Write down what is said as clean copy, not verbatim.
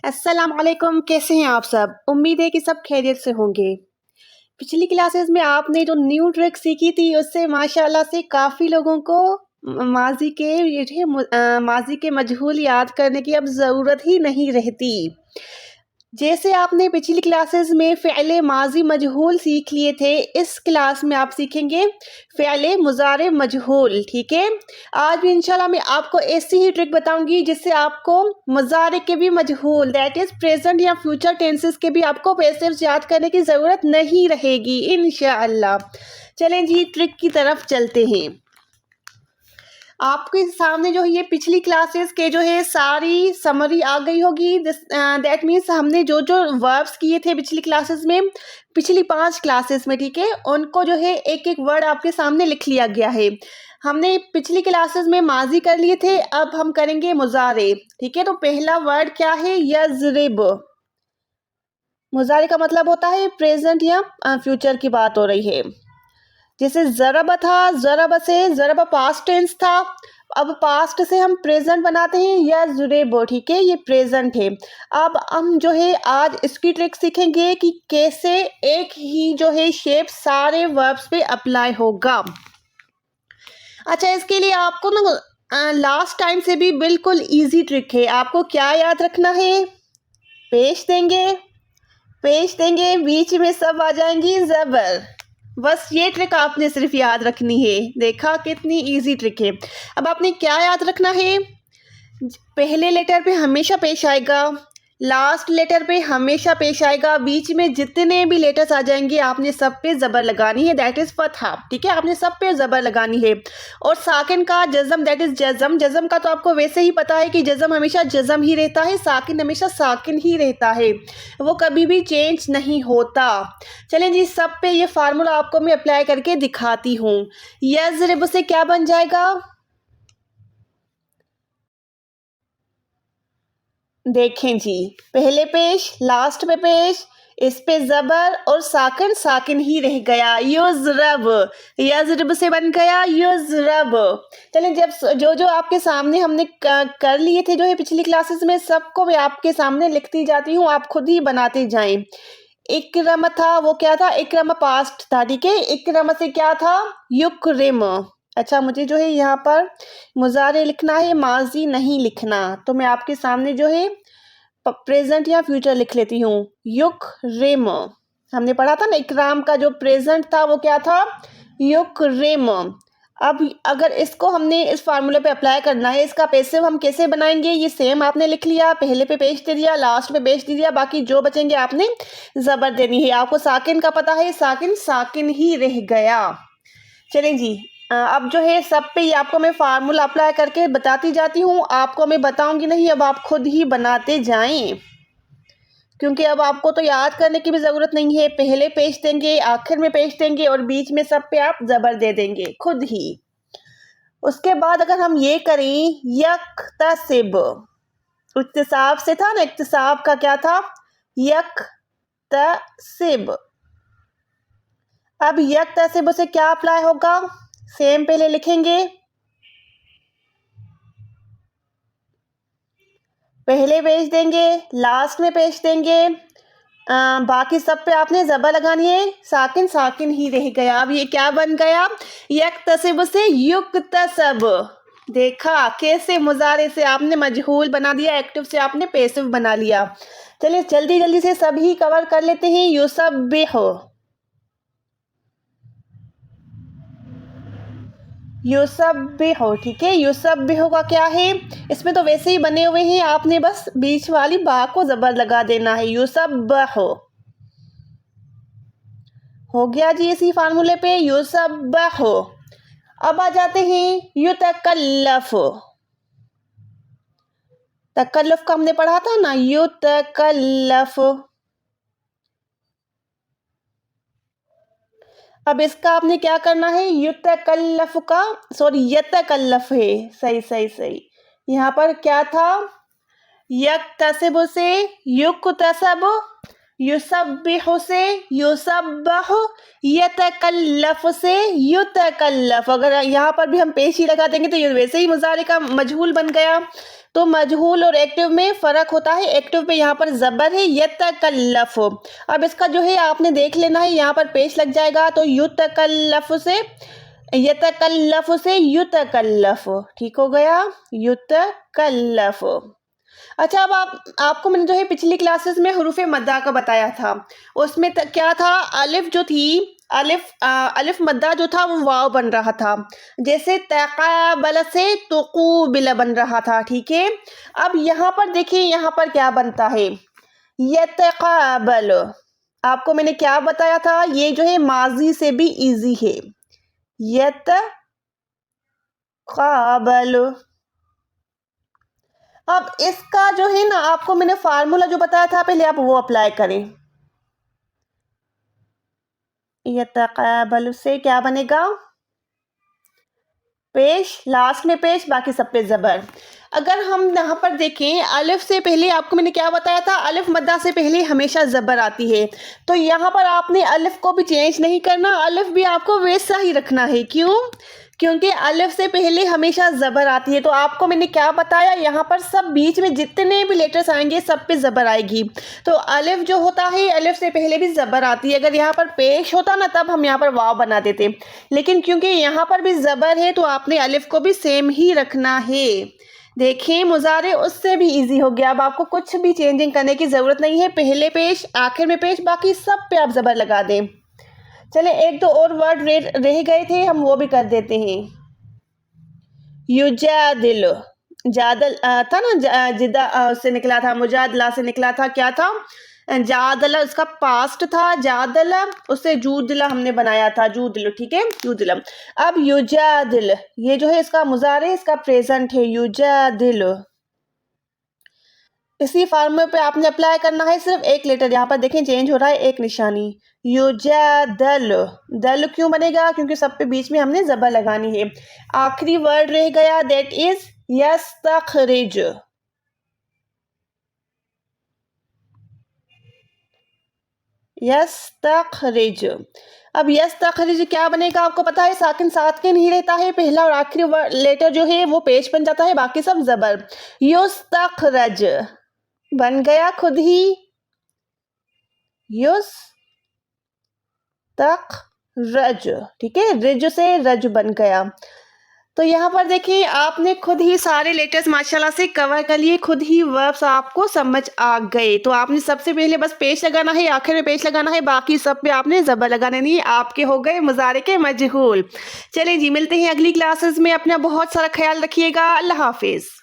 अस्सलाम वालेकुम, कैसे हैं आप सब? उम्मीद है कि सब खैरियत से होंगे। पिछली क्लासेस में आपने जो न्यू ट्रिक सीखी थी उससे माशाल्लाह से काफ़ी लोगों को माज़ी के मजहूल याद करने की अब ज़रूरत ही नहीं रहती। जैसे आपने पिछली क्लासेस में फ़िअल माज़ी मजहूल सीख लिए थे, इस क्लास में आप सीखेंगे फ़िअल मुज़ारे मजहूल, ठीक है? आज भी इंशाल्लाह मैं आपको ऐसी ही ट्रिक बताऊँगी जिससे आपको मुज़ारे के भी मजहूल दैट इज़ प्रेज़ेंट या फ्यूचर टेंसेस के भी आपको पैसिव्स याद करने की ज़रूरत नहीं रहेगी इंशाअल्लाह। चलें जी ट्रिक की तरफ चलते हैं। आपके सामने जो है ये पिछली क्लासेस के जो है सारी समरी आ गई होगी दैट मीन्स हमने जो जो वर्ब्स किए थे पिछली क्लासेस में पिछली 5 क्लासेस में, ठीक है, उनको जो है एक एक वर्ड आपके सामने लिख लिया गया है। हमने पिछली क्लासेस में माजी कर लिए थे, अब हम करेंगे मुजारे, ठीक है। तो पहला वर्ड क्या है? यज़रिब। मुजारे का मतलब होता है प्रेजेंट या फ्यूचर की बात हो रही है। जैसे ज़रब था, ज़रब से ज़रब पास्ट टेंस था, अब पास्ट से हम प्रेजेंट बनाते हैं यज़रिब, ठीक है, ये प्रेजेंट है। अब हम जो है आज इसकी ट्रिक सीखेंगे कि कैसे एक ही जो है शेप सारे वर्ब्स पे अप्लाई होगा। अच्छा, इसके लिए आपको ना लास्ट टाइम से भी बिल्कुल इजी ट्रिक है। आपको क्या याद रखना है? पेश देंगे, पेश देंगे, बीच में सब आ जाएंगी ज़बर। बस ये ट्रिक आपने सिर्फ याद रखनी है। देखा कितनी इजी ट्रिक है। अब आपने क्या याद रखना है? पहले लेटर पे हमेशा पेश आएगा, लास्ट लेटर पे हमेशा पेश आएगा, बीच में जितने भी लेटर्स आ जाएंगे आपने सब पे ज़बर लगानी है, दैट इज़ फतहा, ठीक है, आपने सब पे ज़बर लगानी है। और साकिन का जज़म दैट इज़ जज़म, जज़म का तो आपको वैसे ही पता है कि जज़म हमेशा जज़म ही रहता है, साकिन हमेशा साकिन ही रहता है, वो कभी भी चेंज नहीं होता। चलें जी, सब पे ये फार्मूला आपको मैं अप्लाई करके दिखाती हूँ। यज़रिब से क्या बन जाएगा? देखें जी, पहले पेश, लास्ट में पेश, इस पे जबर और साकिन साकिन ही रह गया, युज़रब, यज़रब से बन गया युज़रब। चलें, जब जो जो आपके सामने हमने कर लिए थे जो है पिछली क्लासेस में, सबको मैं आपके सामने लिखती जाती हूँ, आप खुद ही बनाते जाएं। इकरम था, वो क्या था? इकरम पास्ट था, ठीक है। इकरम से क्या था? युकरिम। अच्छा, मुझे जो है यहाँ पर मुजारे लिखना है, माजी नहीं लिखना, तो मैं आपके सामने जो है प्रेजेंट या फ्यूचर लिख लेती हूँ। युकरिम, हमने पढ़ा था ना इकराम का जो प्रेजेंट था वो क्या था? युकरिम। अब अगर इसको हमने इस फार्मूले पे अप्लाई करना है, इसका पैसिव हम कैसे बनाएंगे? ये सेम आपने लिख लिया, पहले पे पेश दे दिया, लास्ट पे पेश दे दिया, बाकी जो बचेंगे आपने ज़बर देनी है। आपको साकिन का पता है, साकिन साकिन ही रह गया। चलें जी, अब जो है सब पे ये आपको मैं फार्मूला अप्लाई करके बताती जाती हूँ, आपको मैं बताऊंगी नहीं, अब आप खुद ही बनाते जाएं, क्योंकि अब आपको तो याद करने की भी ज़रूरत नहीं है। पहले पेश देंगे, आखिर में पेश देंगे और बीच में सब पे आप ज़बर दे देंगे खुद ही। उसके बाद अगर हम ये करें यक्तसिब, इक्तिसाब से था ना, इक्तिसाब का क्या था? यक्तसिब। अब यक्तसिब से क्या अप्लाई होगा? सेम पहले लिखेंगे, पहले पेश देंगे, लास्ट में पेश देंगे, बाकी सब पे आपने ज़बर लगानी है, साकिन साकिन ही रह गया। अब ये क्या बन गया? यक्तसिब से युक्तसब। देखा कैसे मुजारे से आपने मजहूल बना दिया, एक्टिव से आपने पैसिव बना लिया। चलिए जल्दी जल्दी से सभी कवर कर लेते हैं। युसब्बिहु, युसब्बिहु, ठीक है। युसब्बिहु का क्या है? इसमें तो वैसे ही बने हुए हैं, आपने बस बीच वाली बा को ज़बर लगा देना है। युसब्बिहु हो गया जी इसी फार्मूले पे, युसब्बिहु। अब आ जाते हैं युतकल्लफ। तकल्लुफ का हमने पढ़ा था ना, युतकल्लफ। अब इसका आपने क्या करना है? युतकल्लफ का, सॉरी यतकल्लफ है, सही सही सही। यहाँ पर क्या था? यक्तसिब से युक्तसब, युसब्बिहु से युसब्बहु, यतकल्लफ से युतकल्लफ। अगर यहाँ पर भी हम पेश ही लगा देंगे तो ये वैसे ही मुजारे का मजहूल बन गया। तो मजहूल और एक्टिव में फ़र्क होता है। एक्टिव पे यहाँ पर ज़बर है यतकल्लफ़। अब इसका जो है आपने देख लेना है, यहाँ पर पेश लग जाएगा तो युतकल्लफ़ से यतकल्लफ़ से युतकल्लफ़, ठीक हो गया, युतकल्लफ़। अच्छा, अब आपको मैंने जो है पिछली क्लासेस में हुरूफ़ मद्दा का बताया था। उसमें क्या था, अलिफ जो थी, अलिफ मद्दा जो था वो वाव बन रहा था। जैसे तक़ाबल से तुक़ूबिल बन रहा था, ठीक है। अब यहाँ पर देखिए, यहाँ पर क्या बनता है, यतक़ाबल। आपको मैंने क्या बताया था, ये जो है माजी से भी इजी है, यतक़ाबल। अब इसका जो है ना, आपको मैंने फार्मूला जो बताया था पहले, आप वो अप्लाई करें। यतक़ाबल से क्या बनेगा, पेश, लास्ट में पेश, बाकी सब पे ज़बर। अगर हम यहाँ पर देखें, अलिफ से पहले आपको मैंने क्या बताया था, अलिफ मद्दा से पहले हमेशा ज़बर आती है। तो यहाँ पर आपने अलिफ को भी चेंज नहीं करना, अलिफ भी आपको वैसा ही रखना है। क्यों? क्योंकि अलिफ से पहले हमेशा ज़बर आती है। तो आपको मैंने क्या बताया, यहाँ पर सब बीच में जितने भी लेटर्स आएंगे सब पे ज़बर आएगी। तो अलिफ जो होता है, अलिफ से पहले भी ज़बर आती है। अगर यहाँ पर पेश होता ना, तब हम यहाँ पर वाव बना देते, लेकिन क्योंकि यहाँ पर भी ज़बर है तो आपने अलिफ को भी सेम ही रखना है। देखिए, मुज़ारे उससे भी इजी हो गया। अब आपको कुछ भी चेंजिंग करने की ज़रूरत नहीं है, पहले पेश, आखिर में पेश, बाकी सब पे आप ज़बर लगा दें। चले, एक दो और वर्ड रह गए थे, हम वो भी कर देते हैं। युजादिल, जादल था ना, जिदा से निकला था, मुजादला से निकला था, क्या था, जादला, उसका पास्ट था जादला, उससे जूदला हमने बनाया था, जूदल, ठीक है, जूदला। अब युजादिल, ये जो है इसका मुज़ारे, इसका प्रेजेंट है, युजादिल। इसी फार्मूले पे आपने अप्लाई करना है, सिर्फ एक लेटर यहाँ पर देखें चेंज हो रहा है, एक निशानी, युजादल। दल क्यों बनेगा, क्योंकि सब पे बीच में हमने ज़बर लगानी है। आखिरी वर्ड रह गया, दैट इज यस्तखरिज। यस्तखरिज। अब यस्तखरिज क्या बनेगा, आपको पता है, साकिन साकिन ही रहता है, पहला और आखिरी लेटर जो है वो पेश बन जाता है, बाकी सब ज़बर। युस्तखरज बन गया खुद ही, युस तक रज, ठीक है, रिज से रज बन गया। तो यहाँ पर देखिए, आपने खुद ही सारे लेटर्स माशाल्लाह से कवर कर लिए, खुद ही वर्ब्स आपको समझ आ गए। तो आपने सबसे पहले बस पेश लगाना है, आखिर में पेश लगाना है, बाकी सब पे आपने ज़बर लगाना नहीं है, आपके हो गए मुज़ारे के मजहूल। चलिए जी, मिलते हैं अगली क्लासेस में, अपना बहुत सारा ख्याल रखिएगा, अल्लाह हाफिज़।